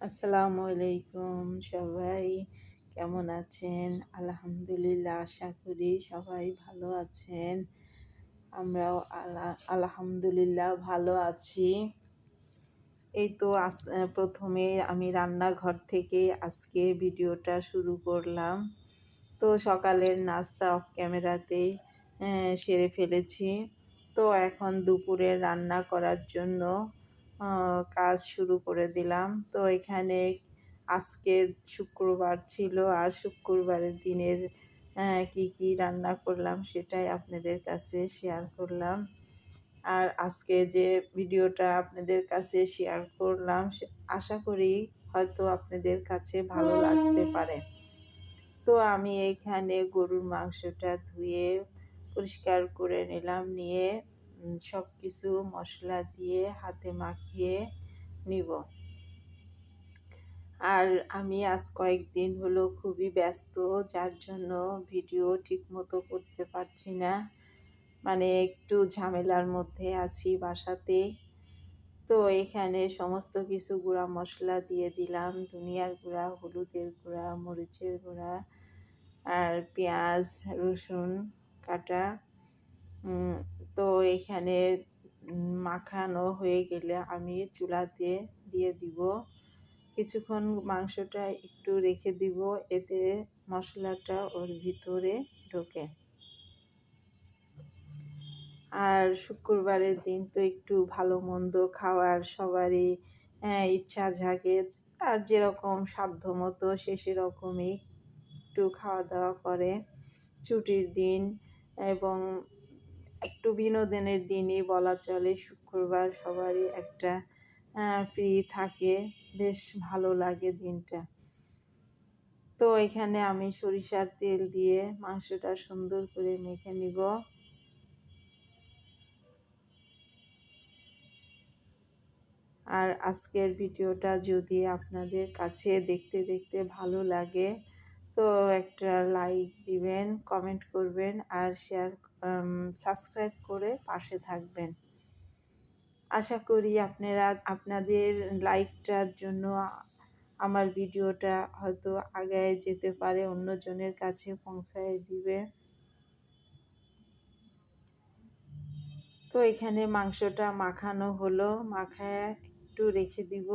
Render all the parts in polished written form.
আসসালামু আলাইকুম সবাই, কেমন আছেন? আলহামদুলিল্লাহ, আশা করি সবাই ভালো আছেন। আমরাও আলহামদুলিল্লাহ ভালো আছি। এই তো প্রথমে আমি রান্নাঘর থেকে আজকে ভিডিওটা শুরু করলাম। তো সকালের নাস্তা অফ ক্যামেরাতেই সেরে ফেলেছি। তো এখন দুপুরে রান্না করার জন্য কাজ শুরু করে দিলাম। তো এখানে আজকে শুক্রবার ছিল, আর শুক্রবারের দিনের কি কি রান্না করলাম সেটাই আপনাদের কাছে শেয়ার করলাম। আর আজকে যে ভিডিওটা আপনাদের কাছে শেয়ার করলাম আশা করি হয়তো আপনাদের কাছে ভালো লাগতে পারে। তো আমি এইখানে গরুর মাংসটা ধুয়ে পরিষ্কার করে নিলাম, নিয়ে সব কিছু মশলা দিয়ে হাতে মাখিয়ে নিব। আর আমি আজ কয়েকদিন হলো খুবই ব্যস্ত, যার জন্য ভিডিও ঠিকমতো করতে পারছি না। মানে একটু ঝামেলার মধ্যে আছি বাসাতে। তো এখানে সমস্ত কিছু গুঁড়া মশলা দিয়ে দিলাম, ধনিয়ার গুঁড়া, হলুদের গুঁড়া, মরিচের গুঁড়া, আর পেঁয়াজ রসুন কাটা। তো এখানে মাখানো হয়ে গেলে আমি চুলাতে দিয়ে দিব। কিছুক্ষণ মাংসটা একটু রেখে দিব, এতে মশলাটা ওর ভিতরে ঢোকে। আর শুক্রবারের দিন তো একটু ভালো মন্দ খাওয়ার সবারই ইচ্ছা জাগে, আর যেরকম সাধ্য মতো সে সেরকমই একটু খাওয়া দাওয়া করে। ছুটির দিন এবং একটু বিনোদনের দিনই বলা চলে। শুক্রবার সবারই একটা ফ্রি থাকে, বেশ ভালো লাগে দিনটা। তো এখানে আমি সরিষার তেল দিয়ে মাংসটা সুন্দর করে মেখে নিব। আর আজকের ভিডিওটা যদি আপনাদের কাছে দেখতে দেখতে ভালো লাগে তো একটা লাইক দিবেন, কমেন্ট করবেন, আর সাবস্ক্রাইব করে পাশে থাকবেন। আশা করি আপনাদের লাইকটার জন্য আমার ভিডিওটা হয়তো আগায় যেতে পারে, অন্যজনের কাছে পৌঁছায় দিবে। তো এখানে মাংসটা মাখানো হলো, মাখায় একটু রেখে দিব।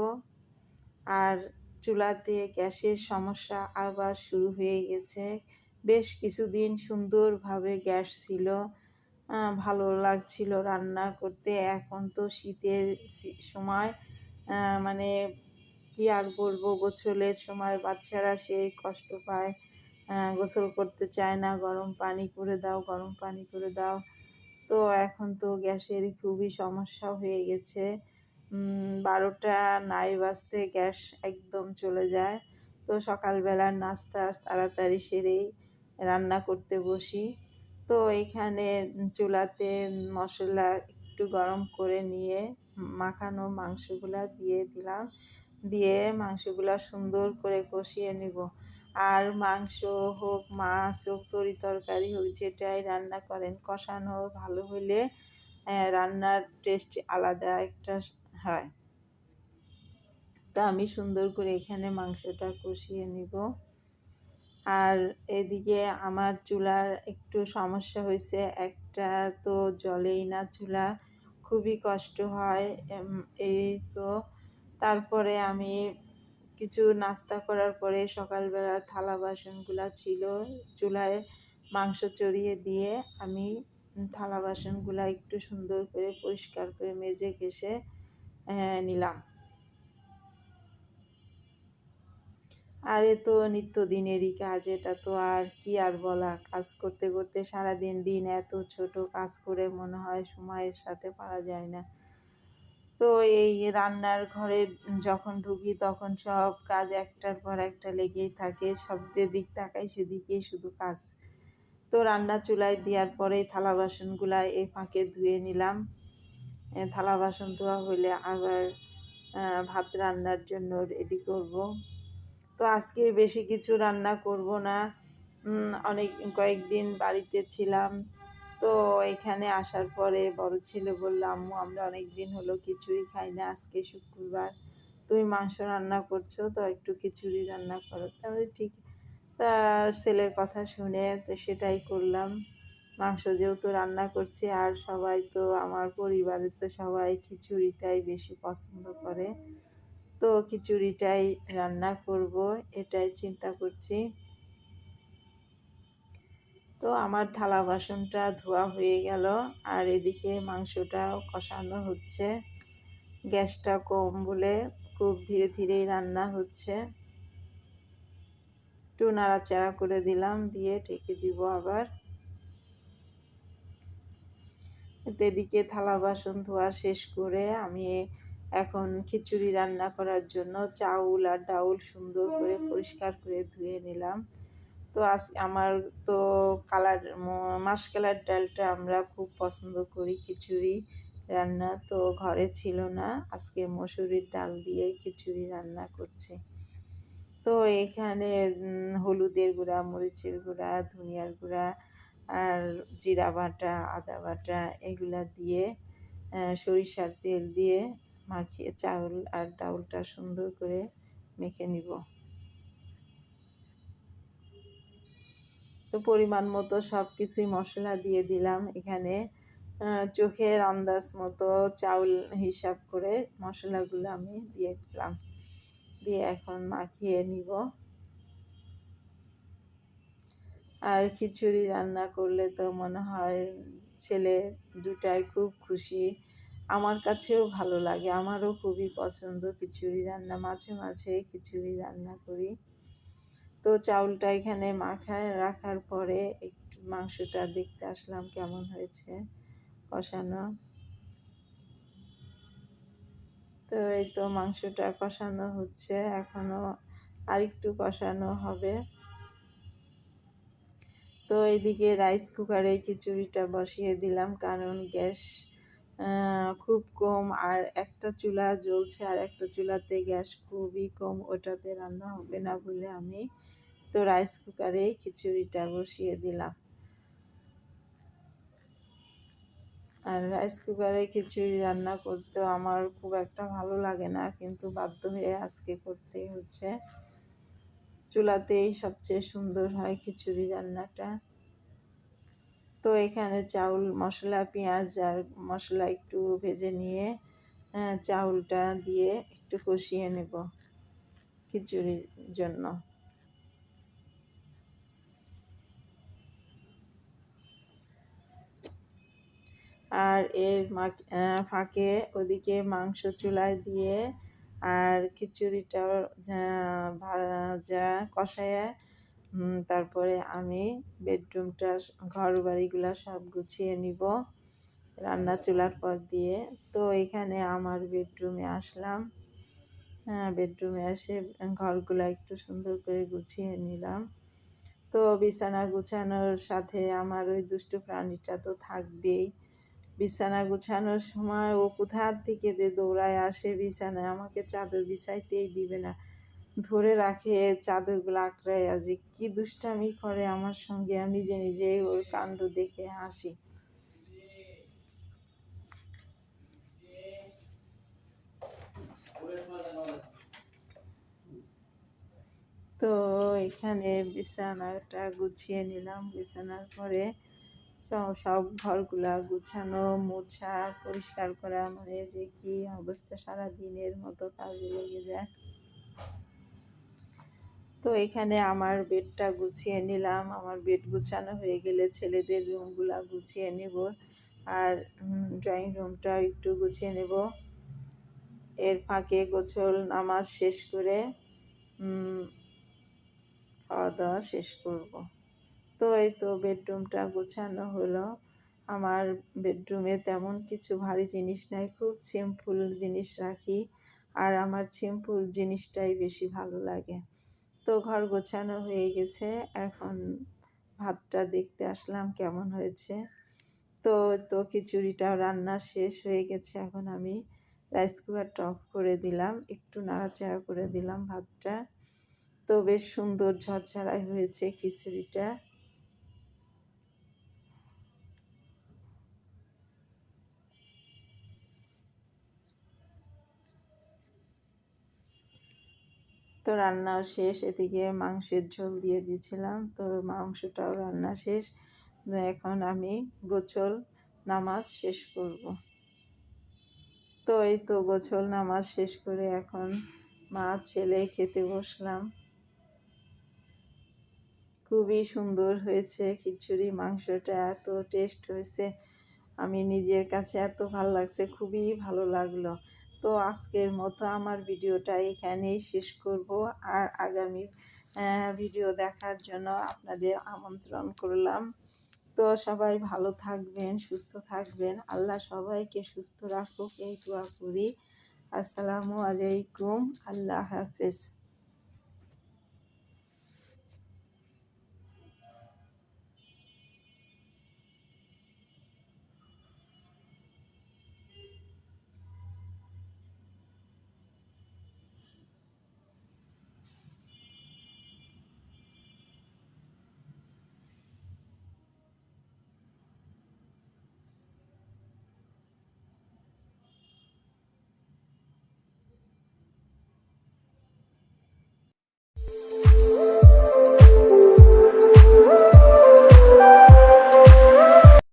আর চুলাতে গ্যাসের সমস্যা আবার শুরু হয়ে গেছে। বেশ কিছুদিন সুন্দরভাবে গ্যাস ছিল, ভালো লাগছিল রান্না করতে। এখন তো শীতের সময়, মানে কি আর বলবো, গোসলের সময় বাচ্চারা সেই কষ্ট পায়, গোসল করতে চায় না, গরম পানি করে দাও, গরম পানি করে দাও। তো এখন তো গ্যাসের খুবই সমস্যা হয়ে গেছে। 12টা নাই বাজতে গ্যাস একদম চলে যায়। তো সকালবেলার নাস্তা তাড়াতাড়ি সেরেই রান্না করতে বসি। তো এখানে চুলাতে মশলা একটু গরম করে নিয়ে মাখানো মাংসগুলা দিয়ে দিলাম, দিয়ে মাংসগুলা সুন্দর করে কষিয়ে নিব। আর মাংস হোক, মাছ হোক, তরকারি হোক, যেটাই রান্না করেন কষানো ভালো হলে রান্নার টেস্ট আলাদা একটা হয়। তো আমি সুন্দর করে এখানে মাংসটা কষিয়ে নিব। আর এদিকে আমার চুলার একটু সমস্যা হয়েছে, একটা তো জ্বলেই না চুলা, খুবই কষ্ট হয়। এই তো তারপরে আমি কিছু নাস্তা করার পরে সকালবেলা থালা বাসনগুলা ছিল, চুলায় মাংস চড়িয়ে দিয়ে আমি থালা বাসনগুলা একটু সুন্দর করে পরিষ্কার করে মেজে ঘেঁষে নিলাম। আর এ তো নিত্যদিনেরই কাজ, এটা তো আর কি আর বলা। কাজ করতে করতে সারাদিন দিন এত ছোট কাজ করে মনে হয় সময়ের সাথে পারা যায় না। তো এই রান্নার ঘরে যখন ঢুকি তখন সব কাজ একটার পর একটা লেগেই থাকে, সব দিক তাকাই সেদিকেই শুধু কাজ। তো রান্না চুলায় দেওয়ার পরে থালা বাসনগুলা এই ফাঁকে ধুয়ে নিলাম। থালা বাসন ধোয়া হলে আবার ভাত রান্নার জন্য রেডি করব। তো আজকে বেশি কিছু রান্না করব না, কয়েকদিন বাড়িতে ছিলাম। তো এখানে আসার পরে বড় ছেলে বলল, আম্মু আমরা অনেক দিন হলো খিচুড়ি খাই না, আজকে শুক্রবার তুমি মাংস রান্না করছো তো একটু খিচুড়ি রান্না করো। তাহলে ঠিক, তা ছেলের কথা শুনে তো সেটাই করলাম। মাংস যেহেতু রান্না করছি আর সবাই তো আমার পরিবারের তো সবাই খিচুড়িটাই বেশি পছন্দ করে, তো খিচুড়িটাই রান্না করব এটাই চিন্তা করছি। তো আমার থালা বাসনটা ধোয়া হয়ে গেল আর এদিকে মাংসটাও কষানো হচ্ছে। গ্যাসটা কম বলে খুব ধীরে ধীরেই রান্না হচ্ছে। একটু নাড়াচাড়া করে দিলাম, দিয়ে ঢেকে দিব আবার। এদিকে থালা বাসন ধোয়া শেষ করে আমি এখন খিচুড়ি রান্না করার জন্য চাউল আর ডাউল সুন্দর করে পরিষ্কার করে ধুয়ে নিলাম। তো আমার তো মাসকলার ডালটা আমরা খুব পছন্দ করি খিচুড়ি রান্না, তো ঘরে ছিল না, আজকে মসুরির ডাল দিয়ে খিচুড়ি রান্না করছি। তো এখানে হলুদের গুঁড়া, মরিচের গুঁড়া, ধনিয়ার গুঁড়া আর জিরা বাটা, আদা বাটা এগুলা দিয়ে সরিষার তেল দিয়ে মাখিয়ে চাউল আর ডাউলটা সুন্দর করে মেখে নিব। তো পরিমাণ মতো সব কিছুই মশলা দিয়ে দিলাম এখানে। চোখের আন্দাজ মতো চাউল হিসাব করে মশলাগুলো আমি দিয়ে দিলাম, দিয়ে এখন মাখিয়ে নিব। আর খিচুড়ি রান্না করলে তো মনে হয় ছেলে দুটাই খুব খুশি, আমার কাছেও ভালো লাগে, আমারও খুবই পছন্দ খিচুড়ি রান্না। মাঝে মাঝে খিচুড়ি রান্না করি। তো চাউলটা এখানে মাখায় রাখার পরে একটু মাংসটা দেখতে আসলাম কেমন হয়েছে কষানো। তো এই তো মাংসটা কষানো হচ্ছে, এখনো আরেকটু কষানো হবে। তো এইদিকে রাইস কুকারে খিচুড়িটা বসিয়ে দিলাম, কারণ গ্যাস খুব কম আর একটা চুলা জ্বলছে আর একটা চুলাতে গ্যাস খুবই কম, ওটাতে রান্না হবে না বলে আমি তো রাইস কুকারেই খিচুড়িটা বসিয়ে দিলাম। আর রাইস কুকারে খিচুড়ি রান্না করতেও আমার খুব একটা ভালো লাগে না, কিন্তু বাধ্য হয়ে আজকে করতেই হচ্ছে। চুলাতেই সবচেয়ে সুন্দর হয় খিচুড়ি রান্নাটা। তো এখানে চাউল, মশলা, পেঁয়াজ আর মশলা একটু ভেজে নিয়ে চাউলটা দিয়ে একটু কষিয়ে নেব খিচুড়ির জন্য। আর এর ফাঁকে ওদিকে মাংস চুলায় দিয়ে আর খিচুড়িটা ভাজা কষায় তারপরে আমি বেডরুমটা, ঘর বাড়িগুলা সব গুছিয়ে নিব রান্না চুলার পর দিয়ে। তো এখানে আমার বেডরুমে আসলাম, বেডরুমে এসে ঘরগুলা একটু সুন্দর করে গুছিয়ে নিলাম। তো বিছানা গুছানোর সাথে আমার ওই দুষ্টু প্রাণীটা তো থাকবেই। বিছানা গুছানোর সময় ও কোথা থেকে যে দৌড়ায় আসে বিছানায়, আমাকে চাদর বিছাইতেই দিবে না, ধরে রাখে চাদরগুলো আঁকড়াইয়া, যে কি দুষ্টামি করে আমার সঙ্গে, আমি নিজে নিজেই ওর কাণ্ড দেখে হাসি। তো এখানে বিছানাটা গুছিয়ে নিলাম, বিছানার পরে সব ঘরগুলা গুছানো, মোছা, পরিষ্কার করা, মানে যে কি অবস্থা, সারা দিনের মতো কাজে লেগে যায়। তো এখানে আমার বেডটা গুছিয়ে নিলাম, আমার বেড গুছানো হয়ে গেলে ছেলেদের রুমগুলা গুছিয়ে নেব আর ড্রয়িং রুমটাও একটু গুছিয়ে নেব। এর ফাঁকে গোসল নামাজ শেষ করে খাওয়া দাওয়া শেষ করব। তো এই তো বেডরুমটা গোছানো হলো। আমার বেডরুমে তেমন কিছু ভারী জিনিস নাই, খুব সিম্পল জিনিস রাখি আর আমার সিম্পল জিনিসটাই বেশি ভালো লাগে। তো ঘর গোছানো হয়ে গেছে, এখন ভাতটা দেখতে আসলাম কেমন হয়েছে। তো তো খিচুড়িটাও রান্না শেষ হয়ে গেছে, এখন আমি রাইস কুকারটা অফ করে দিলাম, একটু নাড়াচাড়া করে দিলাম ভাতটা। তো বেশ সুন্দর ঝরঝরাই হয়েছে খিচুড়িটা। তো রান্নাও শেষ, এদিকে মাংসের ঝোল দিয়ে দিয়েছিলাম, তো মাংসটাও রান্না শেষ। এখন আমি গোসল নামাজ শেষ করব। তো এই তো গোসল নামাজ শেষ করে এখন মা ছেলে খেতে বসলাম। খুবই সুন্দর হয়েছে খিচুড়ি, মাংসটা এত টেস্ট হয়েছে, আমি নিজের কাছে এত ভালো লাগছে, খুবই ভালো লাগলো। তো আজকের মতো আমার ভিডিওটা এখানেই শেষ করব। আর আগামী ভিডিও দেখার জন্য আপনাদের আমন্ত্রণ করলাম। তো সবাই ভালো থাকবেন, সুস্থ থাকবেন, আল্লাহ সবাইকে সুস্থ রাখুক এই দোয়া করি। আসসালামু আলাইকুম, আল্লাহ হাফেজ।